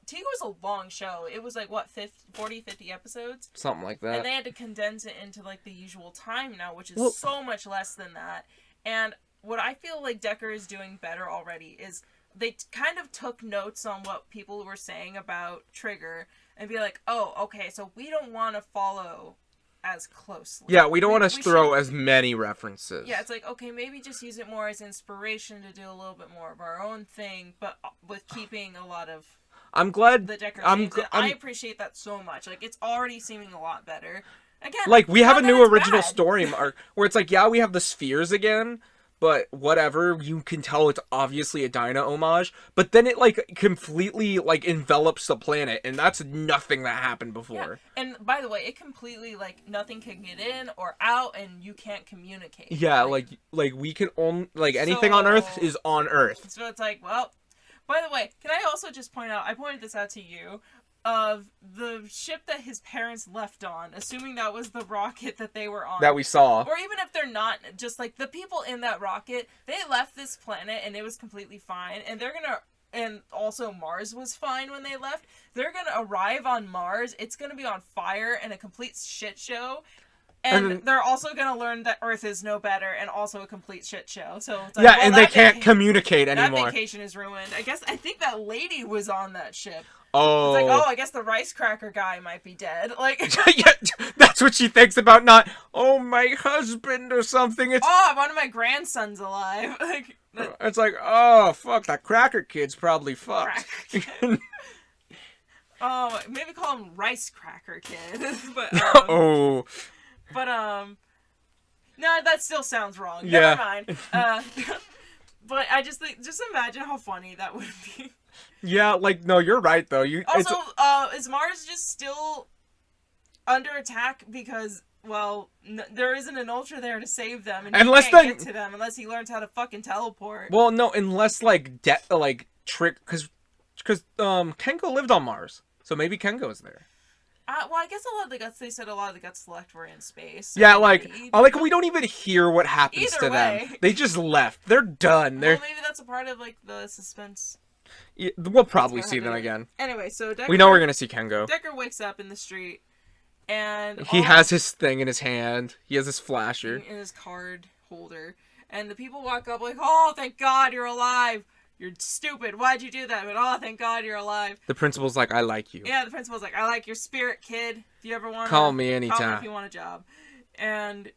Tiga was a long show. It was like, what, 50 episodes? Something like that. And they had to condense it into like the usual time now, which is so much less than that. And what I feel like Decker is doing better already is they kind of took notes on what people were saying about Trigger and be like, oh, okay, so we don't want to follow as closely. Yeah, we don't want to throw as many references. Yeah, it's like, okay, maybe just use it more as inspiration to do a little bit more of our own thing, but with keeping a lot of I'm glad the Decker I appreciate that so much. Like, it's already seeming a lot better. Again, like, we have a new original bad. story arc where it's like, yeah, we have the spheres again, but whatever, you can tell it's obviously a Dyna homage, but then it, like, completely, like, envelops the planet, and that's nothing that happened before. Yeah. And, by the way, it completely, like, nothing can get in or out, and you can't communicate. Yeah, like we can only, like, anything on Earth is on Earth. So it's like, well, by the way, can I also just point out, I pointed this out to you, of the ship that his parents left on, assuming that was the rocket that they were on. That we saw. Or even if they're not, just like the people in that rocket, they left this planet and it was completely fine. And they're gonna, and also Mars was fine when they left. They're gonna arrive on Mars. It's gonna be on fire and a complete shit show. And they're also gonna learn that Earth is no better and also a complete shit show. So it's like, yeah, and they can't communicate anymore. That vacation is ruined. I think that lady was on that ship. Oh. It's like, oh, I guess the rice cracker guy might be dead. Like, yeah, that's what she thinks about, not, oh, my husband or something. It's, oh, one of my grandsons alive. Like, it's like, oh, fuck, that cracker kid's probably fucked. Oh, maybe call him Rice Cracker Kid. But, oh. But, no, that still sounds wrong. Yeah. Never mind. But I just think, just imagine how funny that would be. Yeah, like, no, you're right, though. Also, is Mars just still under attack because, well, there isn't an Ultra there to save them, and he can't get to them unless he learns how to fucking teleport. Well, no, unless, like, Trick, because Kenko lived on Mars, so maybe Kenko's there. Well, I guess a lot of the guts, they said a lot of the guts left were in space. So Yeah, like we don't even hear what happens Either to way. them. They just left. They're done. Well, maybe that's a part of, like, the suspense. Yeah, we'll probably see them again. Anyway, so Decker... We know we're gonna see Kengo. Decker wakes up in the street, and... He has his thing in his hand. He has his flasher. In his card holder. And the people walk up like, oh, thank God you're alive. You're stupid. Why'd you do that? But, oh, thank God you're alive. The principal's like, I like you. Yeah, the principal's like, I like your spirit, kid. If you ever want to... Call me anytime. Call me if you want a job. And...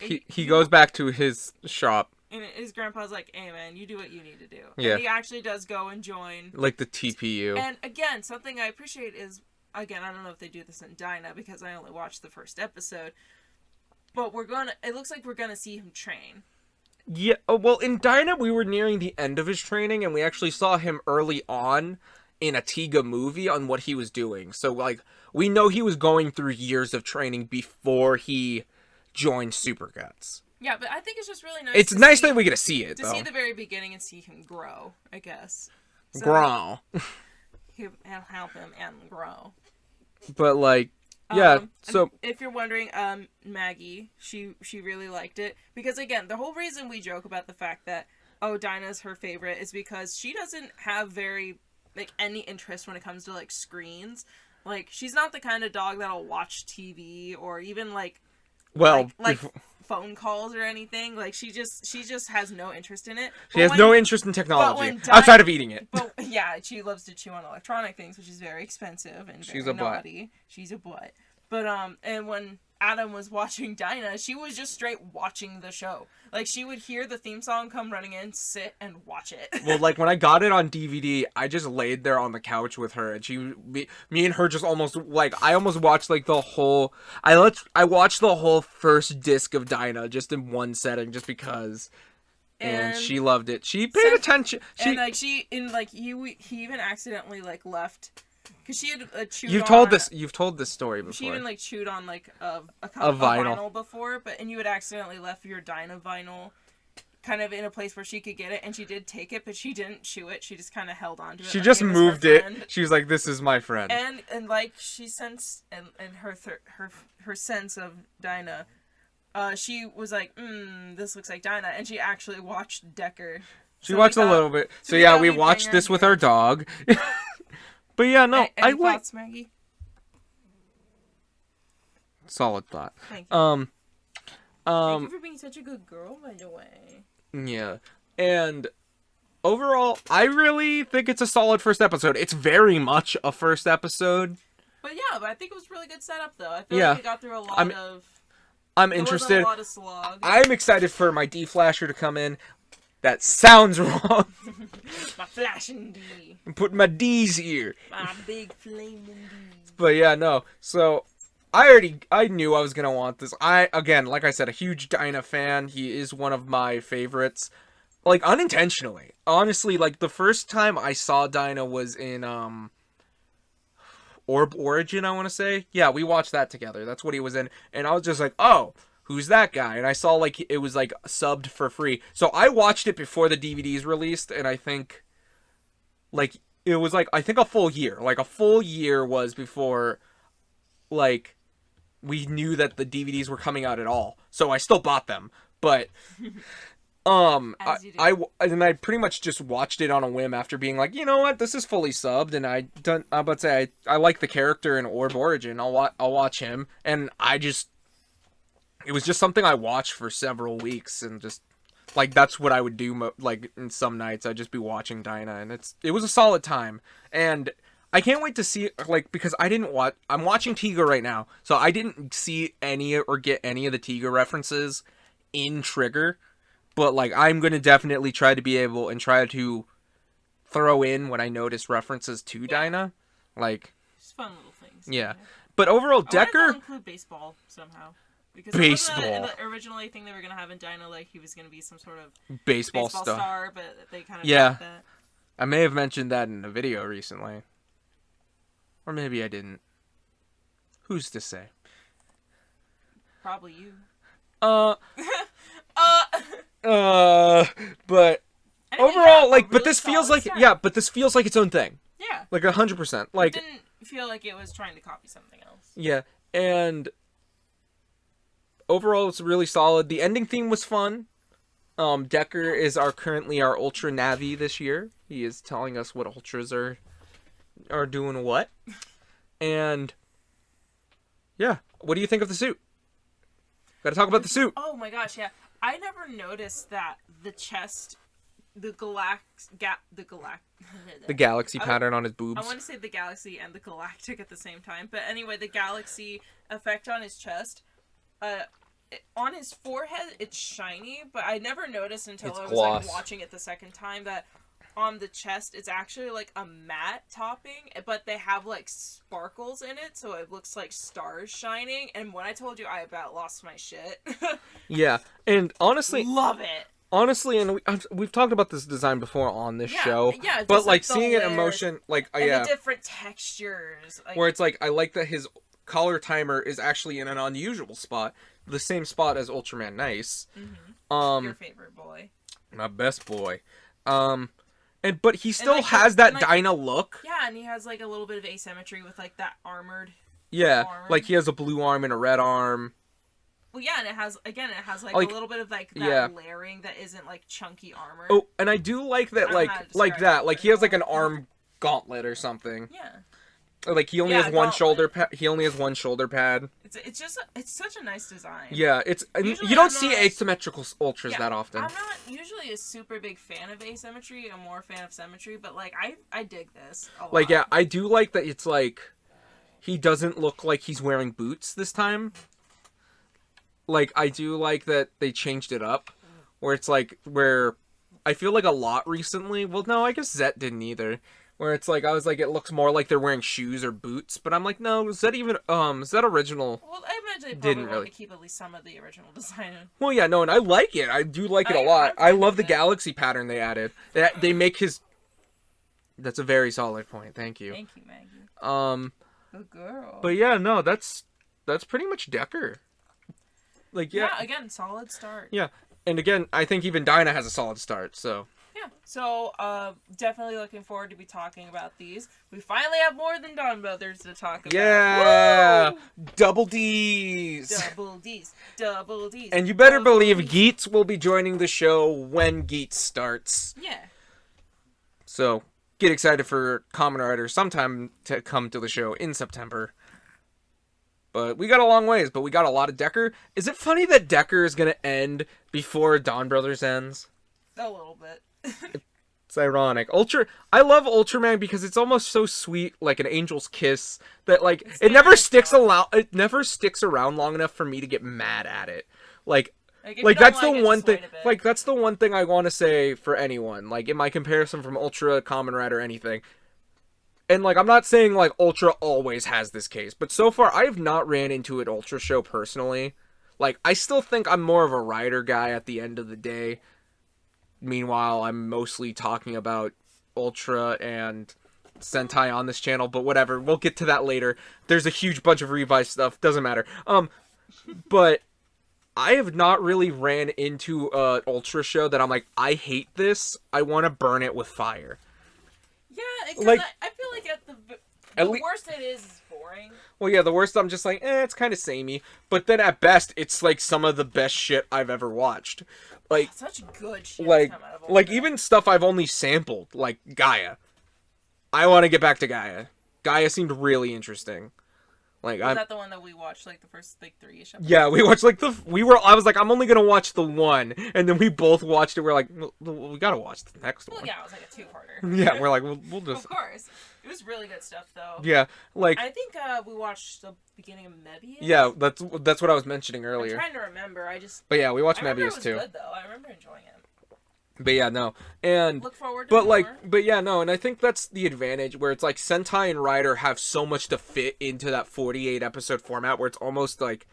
He goes back to his shop. And his grandpa's like, hey, man, you do what you need to do. Yeah. And he actually does go and join. Like the TPU. And, again, something I appreciate is... Again, I don't know if they do this in Dyna, because I only watched the first episode. But it looks like we're gonna see him train. Yeah, well, in Dyna, we were nearing the end of his training, and we actually saw him early on in a Tiga movie on what he was doing. So, like, we know he was going through years of training before he joined Super Guts. Yeah, but I think it's just really nice. It's nice that we get to see it, though. To see the very beginning and see him grow, I guess. So grow. He'll help him and grow. But, like, yeah, so... If you're wondering, Maggie, she really liked it. Because, again, the whole reason we joke about the fact that, oh, Dinah's her favorite is because she doesn't have any interest when it comes to, like, screens. Like, she's not the kind of dog that'll watch TV or even, like... Well... Like phone calls or anything. Like, she just has no interest in it. She has no interest in technology, outside of eating it. But, yeah, she loves to chew on electronic things, which is very expensive and very naughty. She's a butt. But, and when Adam was watching Dyna, she was just straight watching the show. Like, she would hear the theme song come running in, sit, and watch it. Well, like, when I got it on DVD, I just laid there on the couch with her, and me and her just almost, like, I almost watched, like, the whole, I watched the whole first disc of Dyna just in one setting, just because, and she loved it. She paid attention. And, like, he even accidentally, like, left... Because she had chewed You've told this story before. She even, like, chewed on, like, a vinyl before, and you had accidentally left your Dyna vinyl kind of in a place where she could get it, and she did take it, but she didn't chew it. She just kind of held on to it. She just moved it. She was like, this is my friend. And like, she sensed, and her sense of Dyna, she was like, this looks like Dyna, and she actually watched Decker. She watched a little bit. So yeah, we watched this with our dog. But yeah, no, Any thoughts, Maggie? Solid thought. Thank you. Thank you for being such a good girl, by the way. Yeah, and overall, I really think it's a solid first episode. It's very much a first episode. But I think it was a really good setup, though. I feel like we got through a lot of... I'm interested. A lot of slog. I'm excited for my D-Flasher to come in. That sounds wrong. My flashing D. I'm putting my D's here. My big flaming D. But yeah, no. So, I knew I was going to want this. Again, like I said, a huge Dyna fan. He is one of my favorites. Like, unintentionally. Honestly, like, the first time I saw Dyna was in, Orb Origin, I want to say. Yeah, we watched that together. That's what he was in. And I was just like, oh... Who's that guy? And I saw, like, it was, like, subbed for free. So I watched it before the DVDs released, and I think, like, it was, like, I think a full year. Like, a full year was before, like, we knew that the DVDs were coming out at all. So I still bought them. But, I pretty much just watched it on a whim after being like, you know what, this is fully subbed, and I'm about to say, I like the character in Orb Origin. I'll watch him, and it was just something I watched for several weeks, and just, like, that's what I would do, like, in some nights. I'd just be watching Dyna, and it was a solid time. And I can't wait to see, like, because I'm watching Tiga right now, so I didn't see any or get any of the Tiga references in Trigger, but, like, I'm going to definitely try to be able and try to throw in when I notice references to Dyna. Like, just fun little things. Yeah. But overall, Decker... I include baseball somehow. Because baseball. Originally, I think they were going to have in Dyna, like, he was going to be some sort of baseball star, but they kind of dropped that. I may have mentioned that in a video recently. Or maybe I didn't. Who's to say? Probably you. But Anything overall, like, really but this feels like, start. yeah, but this feels like its own thing. Yeah. Like 100%. Like, feel like it was trying to copy something else. Yeah, and overall it's really solid. The ending theme was fun. Decker is currently our Ultra Navi this year. He is telling us what Ultras are doing what. And yeah, what do you think of the suit? Gotta talk about the suit. Oh my gosh, yeah. I never noticed that the chest, the galaxy pattern on his boobs. I want to say the galaxy and the galactic at the same time. But anyway, the galaxy effect on his chest, on his forehead, it's shiny, but I never noticed until I was like watching it the second time that on the chest it's actually like a matte topping, but they have like sparkles in it, so it looks like stars shining. And when I told you, I about lost my shit. Yeah, and honestly, love it. Honestly, and we've talked about this design before on this show, yeah, but like seeing it in motion, like and the different textures, like, where it's like I like that his color timer is actually in an unusual spot, the same spot as Ultraman Nice. Mm-hmm. Your favorite boy, my best boy, but he still has that Dyna look. Yeah, and he has like a little bit of asymmetry with like that armored. Yeah, arm. Like he has a blue arm and a red arm. Well, yeah, and it has like a little bit of like that layering that isn't like chunky armor. Oh, and I do like that, like that, like he has like an arm gauntlet or something. Yeah. Like he only has one shoulder pad. He only has one shoulder pad. It's such a nice design. Yeah, you don't see asymmetrical ultras that often. I'm not usually a super big fan of asymmetry. I'm more a fan of symmetry, but like I dig this a lot. Like yeah, I do like that. It's like he doesn't look like he's wearing boots this time. Like I do like that they changed it up, where it's like where I feel like a lot recently. Well, no, I guess Zet didn't either. Where it's like, I was like, it looks more like they're wearing shoes or boots. But I'm like, no, is that original? Well, I imagine they probably want to keep at least some of the original design. Well, yeah, no, and I like it. I do like it a lot. I love the galaxy pattern they added. They make his... That's a very solid point. Thank you. Thank you, Maggie. Good girl. But yeah, no, that's pretty much Decker. Like, yeah. Yeah, again, solid start. Yeah. And again, I think even Dyna has a solid start, so... Yeah, so definitely looking forward to be talking about these. We finally have more than DonBrothers to talk about. Yeah, woo! Double D's. Double D's. Double D's. And you better believe Geets will be joining the show when Geets starts. Yeah. So get excited for Kamen Rider sometime to come to the show in September. But we got a long ways, but we got a lot of Decker. Is it funny that Decker is going to end before DonBrothers ends? A little bit. It's ironic. I love Ultraman because it's almost so sweet, like an angel's kiss, that like it never sticks around long enough for me to get mad at it. Like that's the one thing. Like that's the one thing I want to say for anyone. Like in my comparison from Ultra, Kamen Rider, anything. And like I'm not saying like Ultra always has this case, but so far I have not ran into an Ultra show personally. Like I still think I'm more of a Rider guy at the end of the day. Meanwhile, I'm mostly talking about Ultra and Sentai on this channel, but whatever. We'll get to that later. There's a huge bunch of revised stuff. Doesn't matter. But I have not really ran into an Ultra show that I'm like, I hate this. I want to burn it with fire. Yeah, like, I feel like at the worst it is boring. Well, yeah, the worst I'm just like, it's kind of samey. But then at best, it's like some of the best shit I've ever watched. Like such good shit. Like even stuff I've only sampled, like Gaia. I want to get back to Gaia. Gaia seemed really interesting. Like was that the one that we watched like the first like 3-ish episodes? Yeah, we watched like I was like, I'm only gonna watch the one, and then we both watched it. We're like, we gotta watch the next one. Well, yeah, it was like a 2-parter. Yeah, we're like, we'll just. Of course, it was really good stuff though. Yeah, like I think we watched the beginning of Mebius. Yeah, that's what I was mentioning earlier. I'm trying to remember. But yeah, we watched Mebius too. It was good though. I remember enjoying it. But yeah, no, and look forward to more. But yeah, no, and I think that's the advantage where it's like Sentai and Rider have so much to fit into that 48 episode format where it's almost like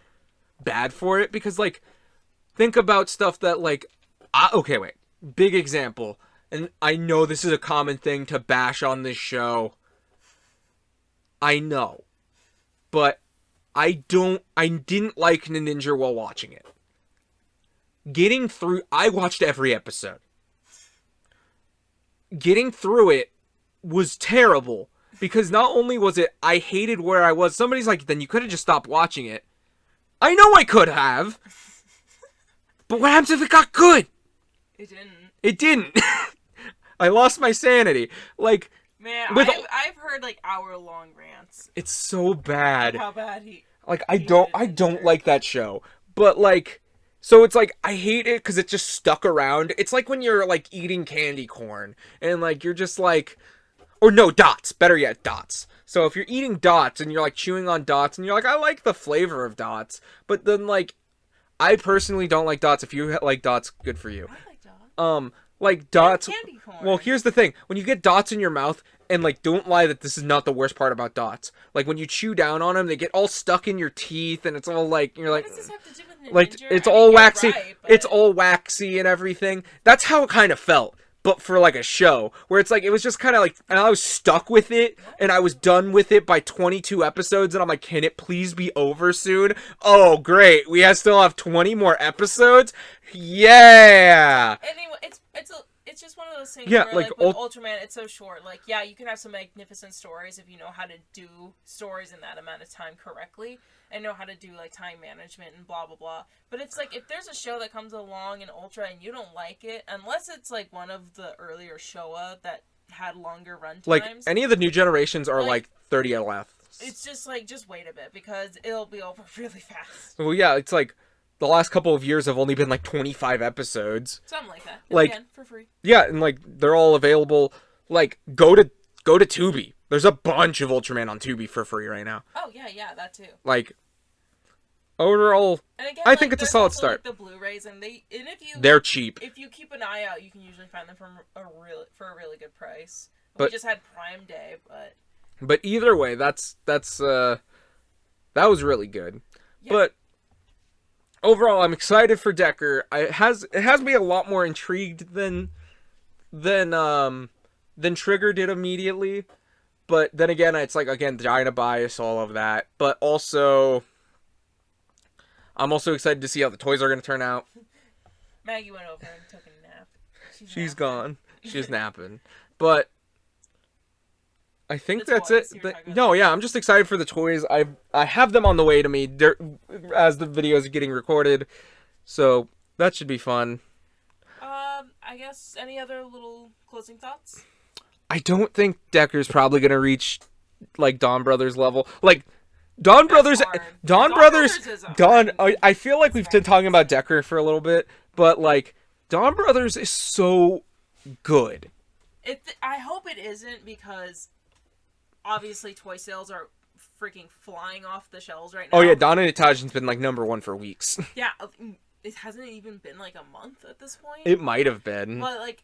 bad for it because like think about stuff that like okay, wait, big example, and I know this is a common thing to bash on this show. I know, but I didn't like Ninja while watching it. I watched every episode. Getting through it was terrible Because not only was it, I hated where I was. Somebody's like, then you could have just stopped watching it. I know I could have. But what happens if it got good? It didn't. It didn't. I lost my sanity. Like, man, with I've heard like hour-long rants. It's so bad. How bad he. Like, I don't like that show. But like, so it's like I hate it because it just stuck around. It's like when you're like eating candy corn and like you're just like, or no, dots. Better yet, dots. So if you're eating dots and you're like chewing on dots and you're like, I like the flavor of dots, but then like, I personally don't like dots. If you like dots, good for you. I like dots. Like dots. Candy corn. Well, here's the thing: when you get dots in your mouth, and like, don't lie that this is not the worst part about dots. Like when you chew down on them, they get all stuck in your teeth, and it's all like you're like, what does this have to do with Ninja? like it's I all mean, waxy. right, but... It's all waxy and everything. That's how it kind of felt. But for like a show where it's like it was just kind of like, and I was stuck with it, and I was done with it by 22 episodes, and I'm like, can it please be over soon? Oh great, still have 20 more episodes. Yeah. Anyway, it's just one of those things Yeah, where like, with Ultraman, it's so short. Like, yeah, you can have some magnificent stories if you know how to do stories in that amount of time correctly and know how to do like time management and blah blah blah. But it's like if there's a show that comes along in Ultra and you don't like it, unless it's like one of the earlier Showa that had longer run times. Like any of the new generations are like 30 left. It's just like just wait a bit because it'll be over really fast. Well, yeah, it's like the last couple of years have only been like 25 episodes. Something like that. Like, again, for free. Yeah, and like they're all available. Like go to Tubi. There's a bunch of Ultraman on Tubi for free right now. Oh yeah, that too. Like overall, and again, I think it's a solid also, start. Like, the Blu-rays they're cheap. If you keep an eye out, you can usually find them for a really good price. But, we just had Prime Day, but either way, that was really good. Yeah. But overall, I'm excited for Decker. It has me a lot more intrigued than Trigger did immediately. But then again, it's like Dyna bias, all of that. But also, I'm also excited to see how the toys are going to turn out. Maggie went over and took a nap. She's gone. She's napping. But I think that's it. No, yeah, I'm just excited for the toys. I have them on the way to me as the videos are getting recorded, so that should be fun. I guess any other little closing thoughts? I don't think Decker's probably gonna reach like DonBrothers level. Like DonBrothers, I feel like we've been talking about Decker for a little bit, but like DonBrothers is so good. I hope it isn't because obviously toy sales are freaking flying off the shelves right now. Oh yeah, Don and Itajin's been like #1 for weeks. Yeah, it hasn't even been like a month at this point. It might have been. But like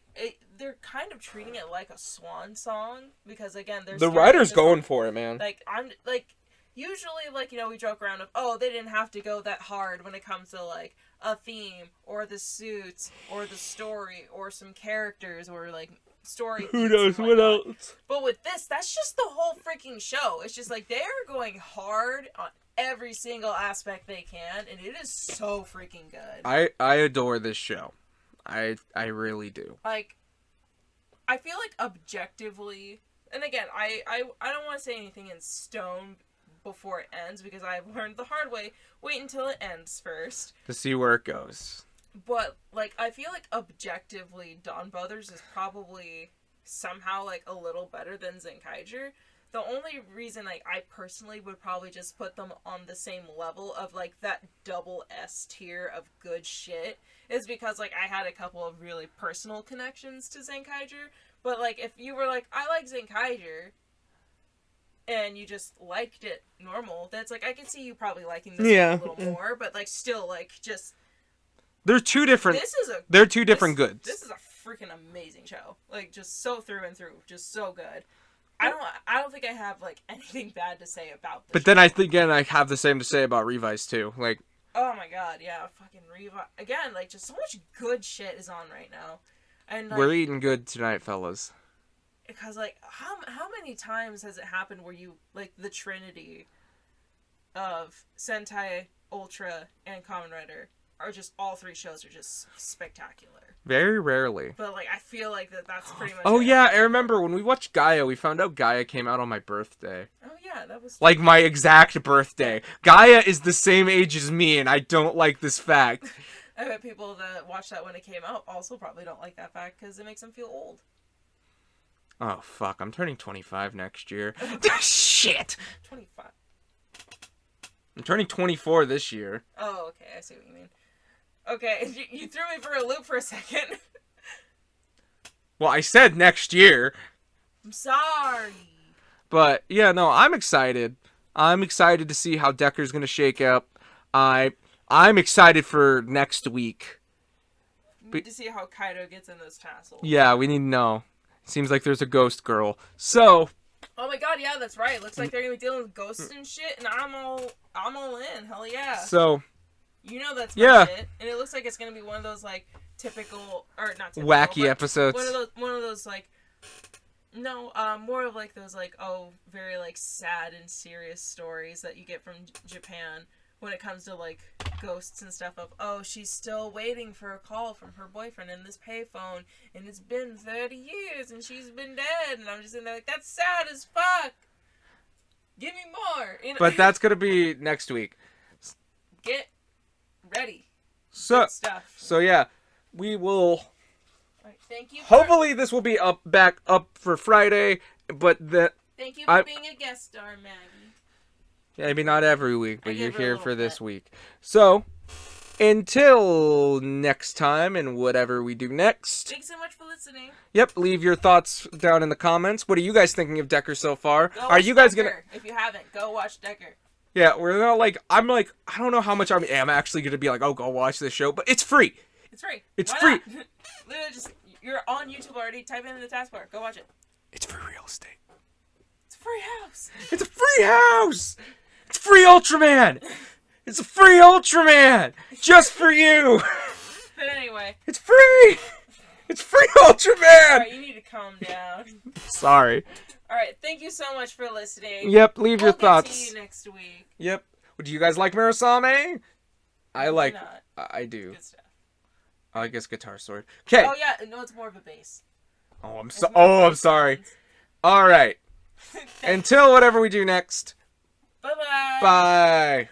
they're kind of treating it like a swan song because again, there's the writer's going for it, man. Like I'm like usually like we joke around of they didn't have to go that hard when it comes to like a theme or the suits or the story or some characters or like story. Who knows what else? But with this, that's just the whole freaking show. It's just like they're going hard on every single aspect they can, and it is so freaking good. I adore this show. I really do. Like, I feel like objectively, and again, I don't want to say anything in stone before it ends because I've learned the hard way. Wait until it ends first to see where it goes. But like, I feel like objectively, DonBrothers is probably somehow like a little better than Zenkaiger. The only reason like I personally would probably just put them on the same level of like that double S tier of good shit is because like I had a couple of really personal connections to Zenkaiger. But like if you were like, I like Zenkaiger and you just liked it normal, that's like I can see you probably liking this a little more, but like still like just they're two different goods. This is a freaking amazing show. Like just so through and through, just so good. I don't think I have like anything bad to say about this. But then I have the same to say about Revice too. Like, oh my god, yeah, fucking Revice again. Like, just so much good shit is on right now, and like, we're eating good tonight, fellas. Because like, how many times has it happened where you like the trinity of Sentai, Ultra, and Kamen Rider are just all 3 shows are just spectacular. Very rarely. But like I feel like that's pretty much. Oh it. yeah, I remember when we watched Gaia. We found out Gaia came out on my birthday. Oh yeah, that was like my exact birthday. Gaia is the same age as me, and I don't like this fact. I bet people that watched that when it came out also probably don't like that fact because it makes them feel old. Oh fuck! I'm turning 25 next year. Shit. 25. I'm turning 24 this year. Oh, okay. I see what you mean. Okay, you threw me for a loop for a second. Well, I said next year. I'm sorry. But, yeah, no, I'm excited. I'm excited to see how Decker's going to shake up. I'm excited for next week. We need to see how Kaido gets in those tassels. Yeah, we need to know. Seems like there's a ghost girl. So... Oh my god, yeah, that's right. Looks like they're going to be dealing with ghosts and shit, and I'm all in. Hell yeah. So... You know that's my shit. And it looks like it's gonna be one of those like typical or not typical, wacky episodes. One of those like more of like those like very like sad and serious stories that you get from Japan when it comes to like ghosts and stuff of she's still waiting for a call from her boyfriend in this payphone and it's been 30 years and she's been dead and I'm just in there like that's sad as fuck. Give me more. You know? But that's gonna be next week. Get ready. So yeah, we will. Right, thank you. Hopefully, this will be back up for Friday. But thank you for being a guest star, Maggie. Maybe not every week, but you're here for this week. So until next time and whatever we do next. Thanks so much for listening. Yep, leave your thoughts down in the comments. What are you guys thinking of Decker so far? Are you guys gonna? If you haven't, go watch Decker. Yeah, we're not like, I'm like, I don't know how much I'm actually going to be like, oh, go watch this show, but it's free. It's free. It's free. Literally just, you're on YouTube already, type it in the taskbar, go watch it. It's free real estate. It's a free house. It's a free house. It's free Ultraman. It's a free Ultraman. Just for you. But anyway. It's free. It's free Ultraman. Alright, you need to calm down. Sorry. Alright, thank you so much for listening. Yep, leave your thoughts. We'll see you next week. Yep. Do you guys like MURASAME? I like. Not. I do. Good stuff. I like his guitar sword. Okay. Oh yeah, no, it's more of a bass. I'm sorry. All right. Until whatever we do next. Bye-bye. Bye.